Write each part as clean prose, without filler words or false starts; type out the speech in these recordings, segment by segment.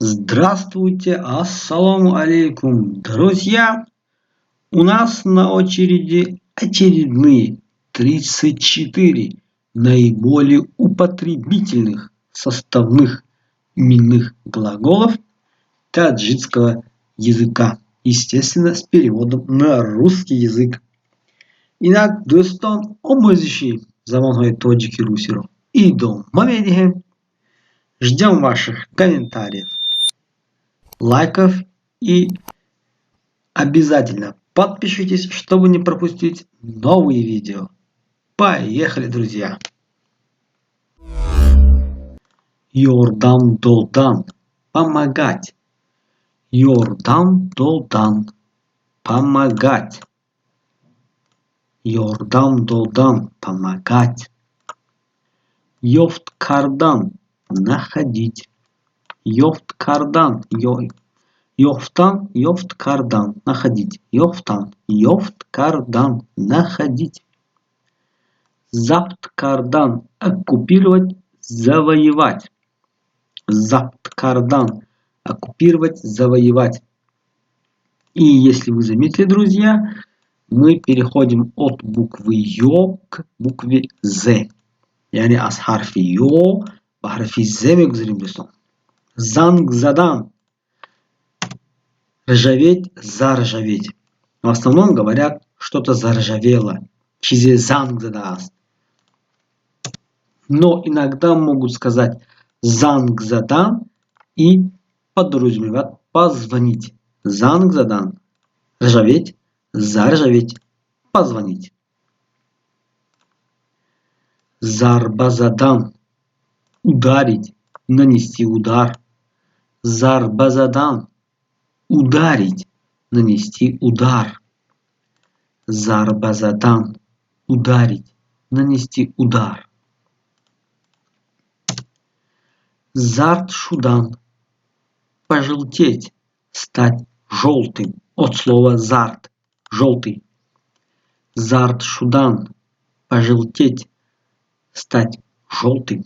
Здравствуйте, ассаламу алейкум, друзья! У нас на очереди очередные 34 наиболее употребительных составных именных глаголов таджикского языка, естественно, с переводом на русский язык. Итак, دوستان آموزشی زبان‌های تاجیکی روسی رو ادامه می‌دهیم. Ждем ваших комментариев, лайков и обязательно подпишитесь, чтобы не пропустить новые видео. Поехали, друзья! Йордан долдан – помогать. Йордан долдан – помогать. Йордан долдан – помогать. Йофт кардан – находить. Йофт кардан – Йофтан, йофт кардан – находить. Йофтан, йофт кардан – находить. Запт кардан – оккупировать, завоевать. Запт кардан – оккупировать, завоевать. И если вы заметили, друзья, мы переходим от буквы Ё к букве З. Yani az harfi Yo ve harfi Z мегзарим دوستان. Занг задан. Ржаветь, заржаветь. В основном говорят, что-то заржавело. Чизе занг задаст. Но иногда могут сказать занг задан и подразумевать позвонить. Занг задан. Ржаветь, заржаветь, позвонить. Зарбазадан. Ударить, нанести удар. Зарбазадан. Ударить, нанести удар. Зарбазадан. Ударить, нанести удар. Зартшудан. Пожелтеть, стать желтым. От слова зарт. Желтый. Зартшудан. Пожелтеть, стать желтым.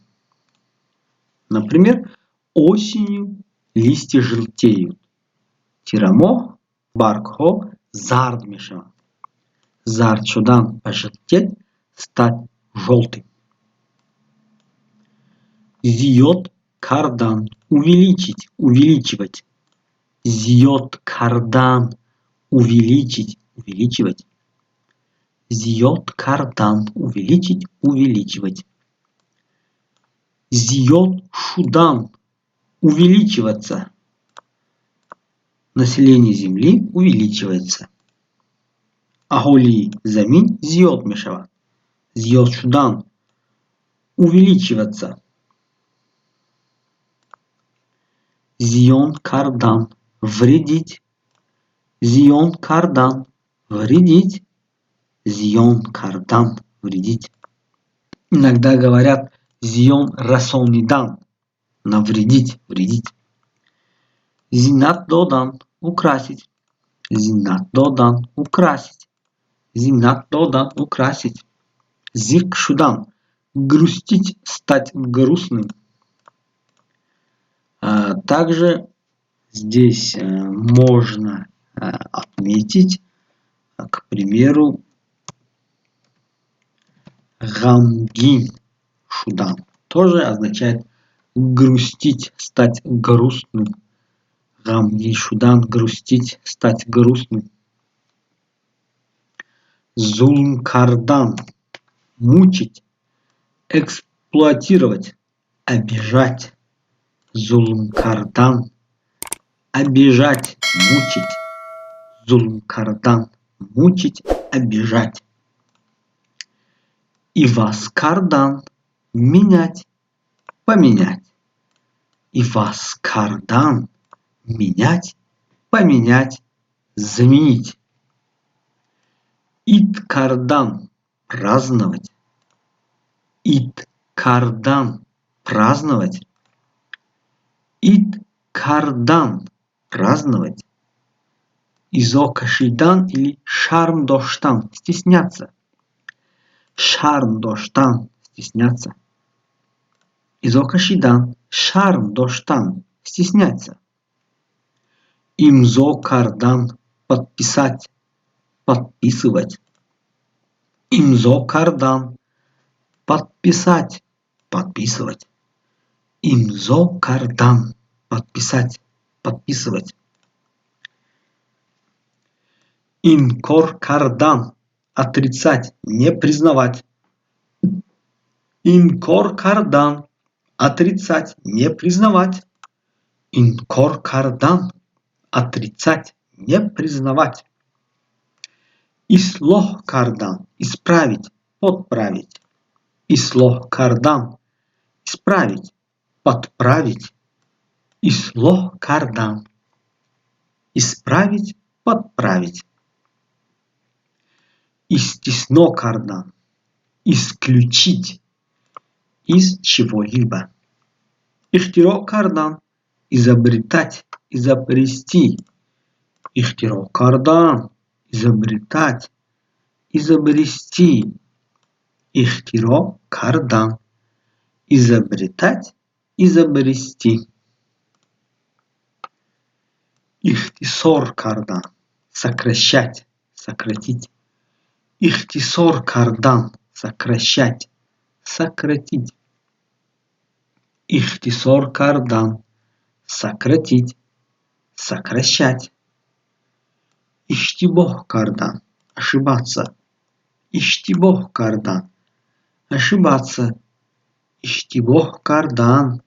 Например, осенью листья желтеют. Тирамо, баркхо, зард мешава. Зард шудан пожелтеть, стать желтым. Зиот кардан увеличить, увеличивать. Зиот кардан увеличить, увеличивать. Зиот кардан увеличить, увеличивать. Зиот шудан увеличиваться. Население Земли увеличивается. Аголи замин зиот мешава. Зиот шудан увеличиваться. Зион кардан вредить. Зион кардан вредить. Зион кардан вредить. Иногда говорят зион расолнидан навредить, вредить. Зинат додан украсить. Зинат додан украсить. Зинат додан украсить. Зирк шудан грустить, стать грустным. Также здесь можно отметить, к примеру, гамгин шудан. Тоже означает грустить, стать грустным. Гамгин шудан грустить, стать грустным. Зулм кардан мучить, эксплуатировать, обижать. Зулм кардан обижать, мучить. Зулм кардан мучить, обижать. Ивас кардан менять, поменять. Ивас кардан менять, поменять, заменить. Ит кардан праздновать. Ит кардан праздновать. Ит кардан праздновать. Изокашидан или шарм доштан стесняться. Шарм доштан стесняться. Изокашидан шарм доштан стесняться. Имзо кардан. Подписать. Подписывать. Имзо кардан. Подписать. Подписывать. Имзо кардан. Подписать. Подписывать. Инкор кардан. Отрицать. Не признавать. Инкор кардан. Отрицать. Не признавать. Инкор кардан. Отрицать. Не признавать. Ислох кардан. Исправить. Подправить. Ислох кардан. Исправить. Подправить. Ислох кардан. Исправить. Подправить. Истесно кардан. Исключить. Из чего-либо. Ихтиро кардан. Изобретать. Изобрести. Ихтиро кардан. Изобретать. Изобрести. Ихтиро кардан. Изобретать. Изобрести. Ихтисор кардан. Сокращать. Сократить. Ихтисор кардан. Сокращать. Сократить. Ихтисор кардан. Сократить. Сокращать. Иштибох кардан. Ошибаться. Иштибох кардан. Ошибаться. Иштибох кардан.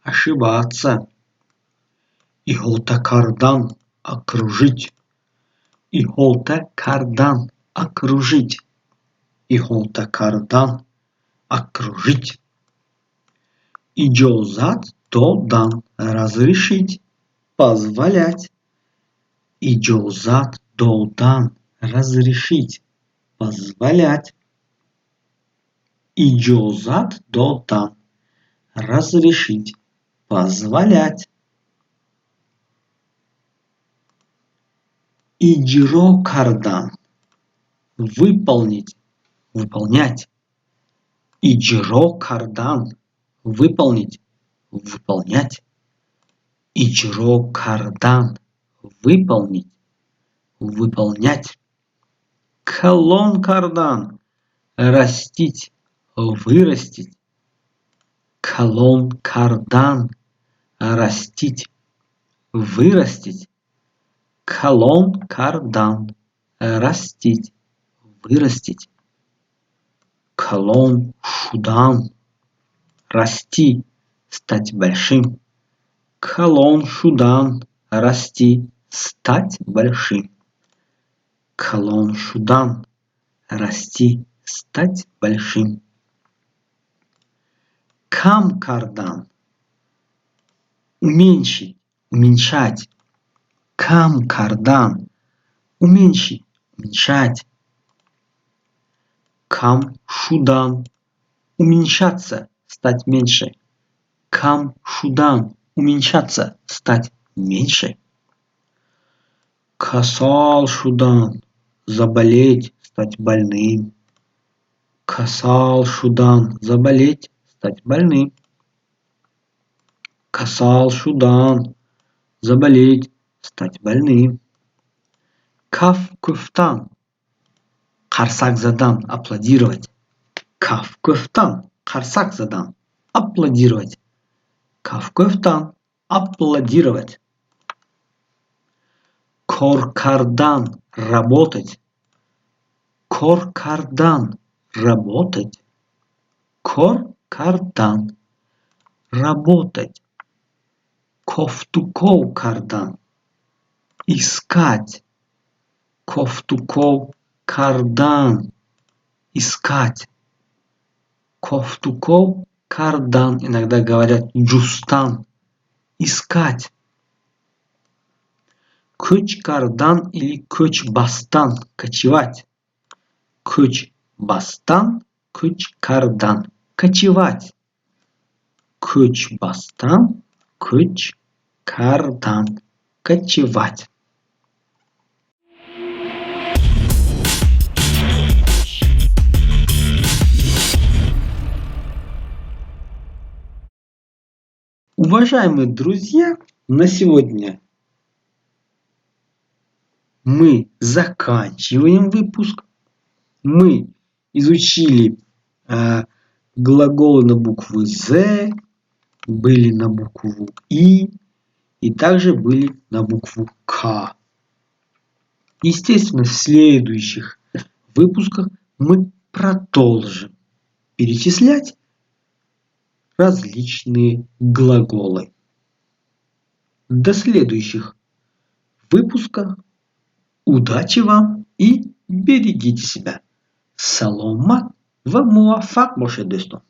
Ошибаться. Иголта кардан. Окружить. Иголта кардан. Окружить. Иголта кардан. Окружить. Иджозат додан. Разрешить. Позволять. Иджозат додан. Разрешить. Позволять. Иджозат додан. Разрешить. Позволять. Иджиро кардан. Выполнить. Выполнять. Иджиро кардан. Выполнить. Выполнять. Иджиро кардан. Выполнить. Выполнять. Калон кардан. Растить. Вырастить. Калон кардан. Растить. Вырастить. Калон кардан. Растить. Вырастить. Калон шудан. Расти. Стать большим. Калон шудан. Расти. Стать большим. Калон шудан. Расти. Стать большим. Кам кардан. Уменьшить. Уменьшать. Кам кардан. Уменьшить. Уменьшать. Кам шудан. Уменьшаться. Стать меньше. Кам шудан. Уменьшаться. Стать меньше. Касал шудан. Заболеть. Стать больным. Касал шудан. Заболеть. Стать больным. Касал шудан. Заболеть. Стать больным. Каф куфтан. Қарсақ задан. Аплодировать. Каф куфтан. Қарсақ задан. Аплодировать. Каф куфтан. Аплодировать. Кор кардан. Работать. Кор кардан. Работать. Кор кардан. Работать. Кофтуков кардан. Искать. Кофтуков кардан. Искать. Кофтуков кардан. Иногда говорят джустан. Искать. Көч кардан или көч бастан. Кочевать. Көч бастан. Көч кардан. Кочевать. Көч бастан. Көч кардан. Кочевать. Уважаемые друзья, на сегодня мы заканчиваем выпуск. Мы изучили глаголы на букву «з», были на букву и также были на букву «к». Естественно, в следующих выпусках мы продолжим перечислять различные глаголы. До следующих выпусков. Удачи вам и берегите себя. Саломат ва муафак, моше достон.